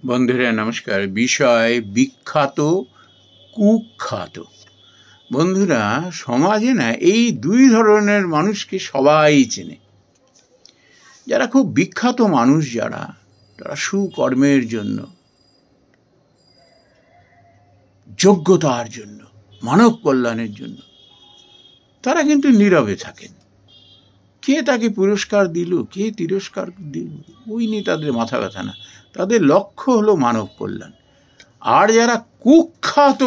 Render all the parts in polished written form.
বন্ধুরা নমস্কার। বিষয় বিখ্যাত কুখ্যাত। বন্ধুরা, সমাজে না এই দুই ধরনের মানুষকে সবাই চেনে। যারা খুব বিখ্যাত মানুষ, যারা সুকর্মের জন্য, যোগ্যতার জন্য, মানব কল্যাণের জন্য, তারা কিন্তু নীরবে থাকেন। কে তাকে পুরস্কার দিল, কে তিরস্কার দিল, ওই নিয়ে তাদের মাথা ব্যথা না। তাদের লক্ষ্য হলো মানব কল্যাণ। আর যারা কুখ্যাত,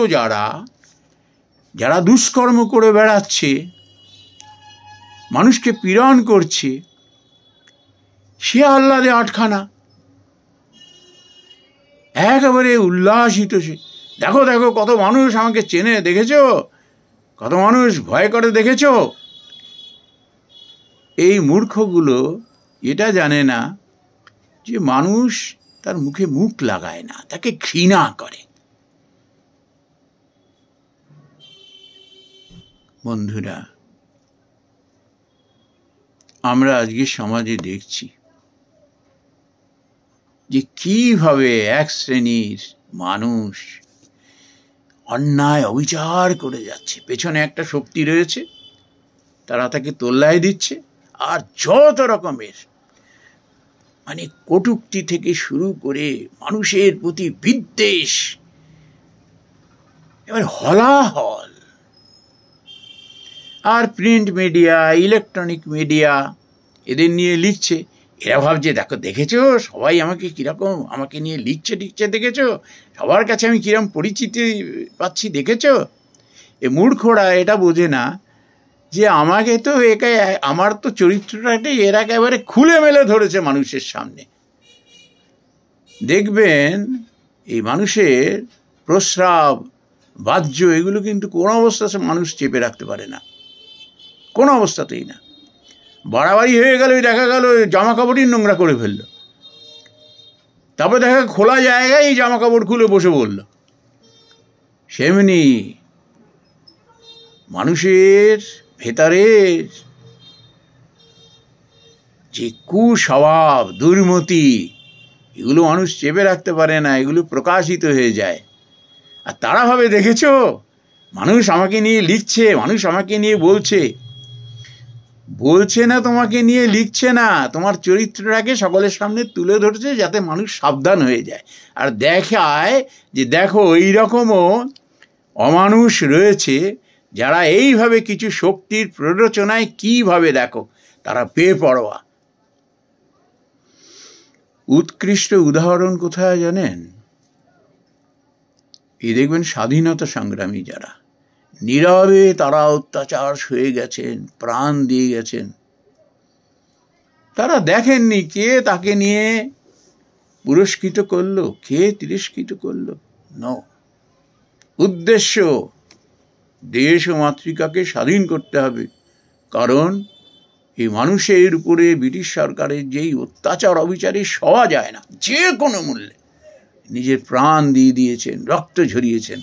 যারা দুষ্কর্ম করে বেড়াচ্ছে, মানুষকে পীড়ন করছে, সে আহ্লাদে আটখানা, একেবারে উল্লাসিত। সে দেখো দেখো কত মানুষ আমাকে চেনে, দেখেছ, কত মানুষ ভয় করে, দেখেছ। এই মূর্খগুলো এটা জানে না যে মানুষ তার মুখে মুখ লাগায় না, তাকে ঘৃণা করে। বন্ধুরা, আমরা আজকে সমাজে দেখছি যে কিভাবে এক শ্রেণীর মানুষ অন্যায় অবিচার করে যাচ্ছে। পেছনে একটা শক্তি রয়েছে, তারা তাকে তোল্লায় দিচ্ছে। আর যত রকমের কটূক্তি থেকে শুরু করে মানুষের প্রতি বিদ্বেষ, এবার হলাহল। আর প্রিন্ট মিডিয়া, ইলেকট্রনিক মিডিয়া এদের নিয়ে লিখছে। এরা ভাবছে দেখো, দেখেছো সবাই আমাকে কিরকম আমাকে নিয়ে লিখছে, দেখেছো সবার কাছে আমি কিরকম পরিচিতি পাচ্ছি, দেখেছো। এ মূর্খরা এটা বোঝে না যে আমাকে তো আমার তো চরিত্রটাকে এরা একেবারে খুলে মেলে ধরেছে মানুষের সামনে। দেখবেন এই মানুষের প্রস্রাব, বাহ্য, এগুলো কিন্তু কোনো অবস্থাতে মানুষ চেপে রাখতে পারে না, কোনো অবস্থাতেই না। বাড়াবাড়ি হয়ে গেল, দেখা গেল জামা কাপড়ই নোংরা করে ফেললো, তারপর দেখা খোলা জায়গায় এই জামা কাপড় খুলে বসে বলল। সেমনি মানুষের ভেতরের যে কুস্বভাব, দুর্মতি, এগুলো মানুষ চেপে রাখতে পারে না, এগুলো প্রকাশিত হয়ে যায়। আর তারা ভাবে দেখেছো মানুষ আমাকে নিয়ে লিখছে, মানুষ আমাকে নিয়ে বলছে না, তোমাকে নিয়ে লিখছে না, তোমার চরিত্রটাকে সকলের সামনে তুলে ধরছে যাতে মানুষ সাবধান হয়ে যায়। আর দেখায় যে দেখো এইরকমও অমানুষ রয়েছে যারা এইভাবে কিছু শক্তির প্ররোচনায় কিভাবে, দেখো তারা বেপরোয়া। উৎকৃষ্ট উদাহরণ কোথায় জানেন? এই দেখবেন স্বাধীনতা সংগ্রামী যারা নীরবে তারা অত্যাচার সয়ে গেছেন, প্রাণ দিয়ে গেছেন, তারা দেখেননি কে তাকে নিয়ে পুরস্কৃত করলো, কে তিরস্কৃত করলো। উদ্দেশ্য দেশ ও মাতৃকাকে স্বাধীন করতে হবে। কারণ এই মানুষের উপরে ব্রিটিশ সরকারের যেই অত্যাচার অবিচারে সওয়া যায় না, যে কোনো মূল্যে নিজের প্রাণ দিয়ে দিয়েছেন, রক্ত ঝরিয়েছেন।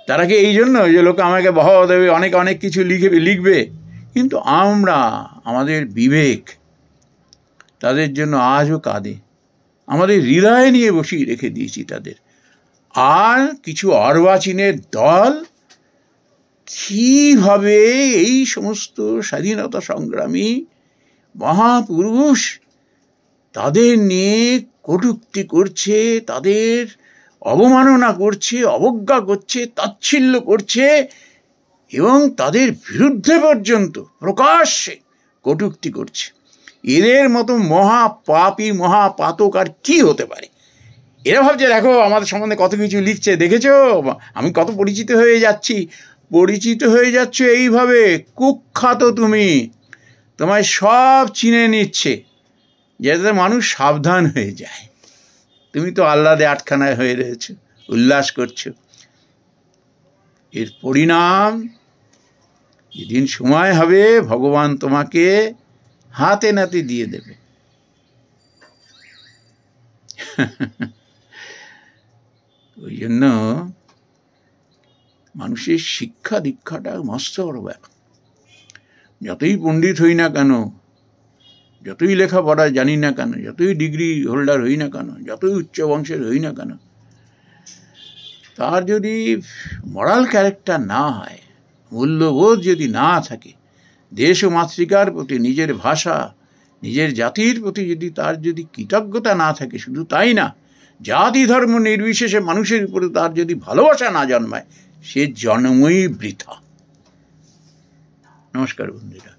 তারা কি এই জন্য যে লোক আমাকে বাহবা দেবে, অনেক কিছু লিখবে? কিন্তু আমরা, আমাদের বিবেক তাদের জন্য আজও কাঁদে। আমাদের হৃদয়ে নিয়ে বসিয়ে রেখে দিয়েছি তাদের। আর কিছু অর্বাচীনের দল কিভাবে এই সমস্ত স্বাধীনতা সংগ্রামী মহাপুরুষ, তাদের নিয়ে কটূক্তি করছে, তাদের অবমাননা করছে, অবজ্ঞা করছে, তাচ্ছিল্য করছে, এবং তাদের বিরুদ্ধে পর্যন্ত প্রকাশ্যে কটূক্তি করছে। এদের মতো মহাপাপী, মহাপাতক আর কি হতে পারে? এরা ভাবছে দেখো আমাদের সম্বন্ধে কত কিছু লিখছে, দেখেছো আমি কত পরিচিত হয়ে যাচ্ছি। পরিচিত হয়ে যাচ্ছ এইভাবে, কুখ্যাত তুমি, তোমায় সব চিনে নিচ্ছে যাতে মানুষ সাবধান হয়ে যায়। তুমি তো আহ্লাদে আটখানায় হয়ে রয়েছো, উল্লাস করছো। এর পরিণাম যেদিন সময় হবে ভগবান তোমাকে হাতে নাতে দিয়ে দেবে। ওই জন্য মানুষের শিক্ষা দীক্ষাটা মস্ত বড় ব্যাপার। যতই পণ্ডিত হই না কেন, যতই লেখাপড়া জানি না কেন, যতই ডিগ্রি হোল্ডার হই না কেন, যতই উচ্চ বংশের হই না কেন, তার যদি মরাল ক্যারেক্টার না হয়, মূল্যবোধ যদি না থাকে, দেশ ও মাতৃকার প্রতি, নিজের ভাষা, নিজের জাতির প্রতি যদি তার যদি কৃতজ্ঞতা না থাকে, শুধু তাই না, জাতি ধর্ম নির্বিশেষে মানুষের উপরে তার যদি ভালোবাসা না জন্মায়, সে জন্মই বৃথা। নমস্কার বন্ধুরা।